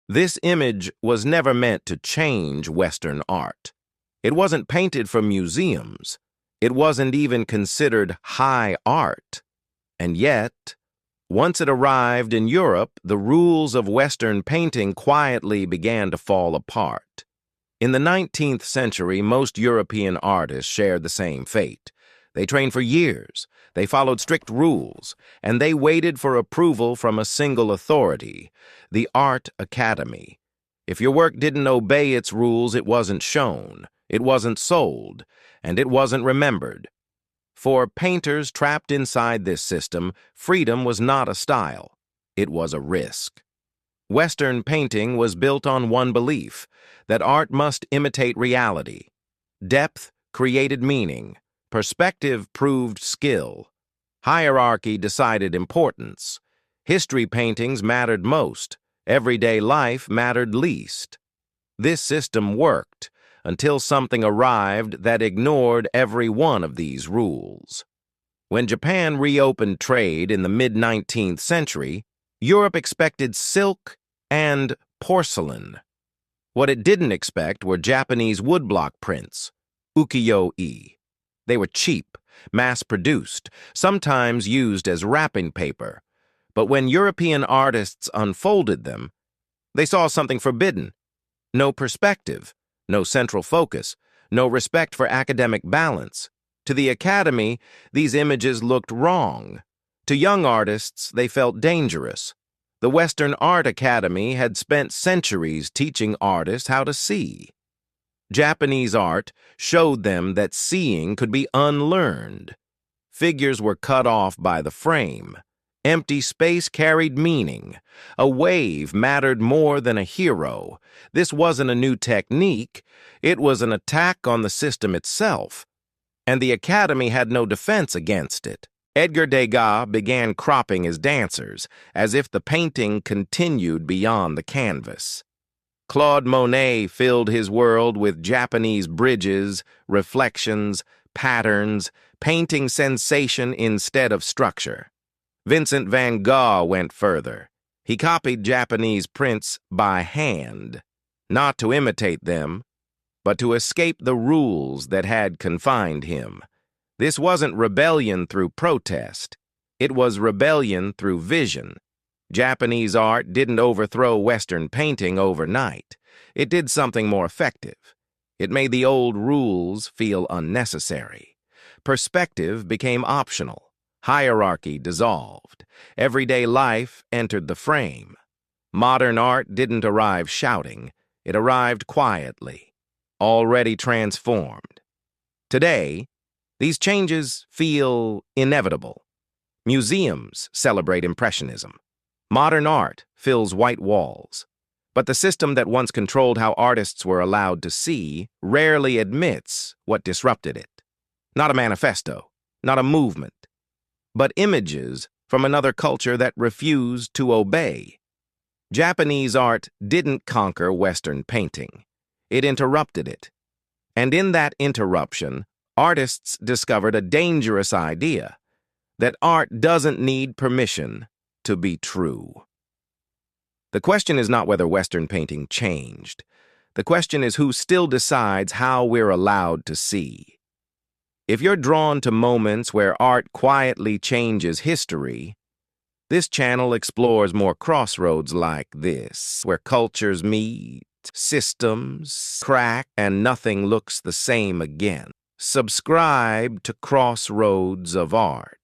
This image was never meant to change Western art. It wasn't painted for museums. It wasn't even considered high art. And yet, once it arrived in Europe, the rules of Western painting quietly began to fall apart. In the 19th century, most European artists shared the same fate. They trained for years, they followed strict rules, and they waited for approval from a single authority, the art academy. If your work didn't obey its rules, it wasn't shown, it wasn't sold, and it wasn't remembered. For painters trapped inside this system, freedom was not a style, it was a risk. Western painting was built on one belief, that art must imitate reality. Depth created meaning, perspective proved skill, hierarchy decided importance. History paintings mattered most, everyday life mattered least. This system worked until something arrived that ignored every one of these rules. When Japan reopened trade in the mid-19th century, Europe expected silk and porcelain. What it didn't expect were Japanese woodblock prints, ukiyo-e. They were cheap, mass-produced, sometimes used as wrapping paper. But when European artists unfolded them, they saw something forbidden. No perspective, no central focus, no respect for academic balance. To the academy, these images looked wrong. To young artists, they felt dangerous. The Western Art Academy had spent centuries teaching artists how to see. Japanese art showed them that seeing could be unlearned. Figures were cut off by the frame. Empty space carried meaning. A wave mattered more than a hero. This wasn't a new technique. It was an attack on the system itself. And the Academy had no defense against it. Degas began cropping his dancers, as if the painting continued beyond the canvas. Claude Monet filled his world with Japanese bridges, reflections, patterns, painting sensation instead of structure. Vincent van Gogh went further. He copied Japanese prints by hand, not to imitate them, but to escape the rules that had confined him. This wasn't rebellion through protest. It was rebellion through vision. Japanese art didn't overthrow Western painting overnight. It did something more effective. It made the old rules feel unnecessary. Perspective became optional. Hierarchy dissolved. Everyday life entered the frame. Modern art didn't arrive shouting. It arrived quietly, already transformed. Today, these changes feel inevitable. Museums celebrate Impressionism. Modern art fills white walls. But the system that once controlled how artists were allowed to see rarely admits what disrupted it. Not a manifesto, not a movement, but images from another culture that refused to obey. Japanese art didn't conquer Western painting. It interrupted it. And in that interruption, artists discovered a dangerous idea, that art doesn't need permission to be true. The question is not whether Western painting changed. The question is who still decides how we're allowed to see. If you're drawn to moments where art quietly changes history, this channel explores more crossroads like this, where cultures meet, systems crack, and nothing looks the same again. Subscribe to Crossroads of Art.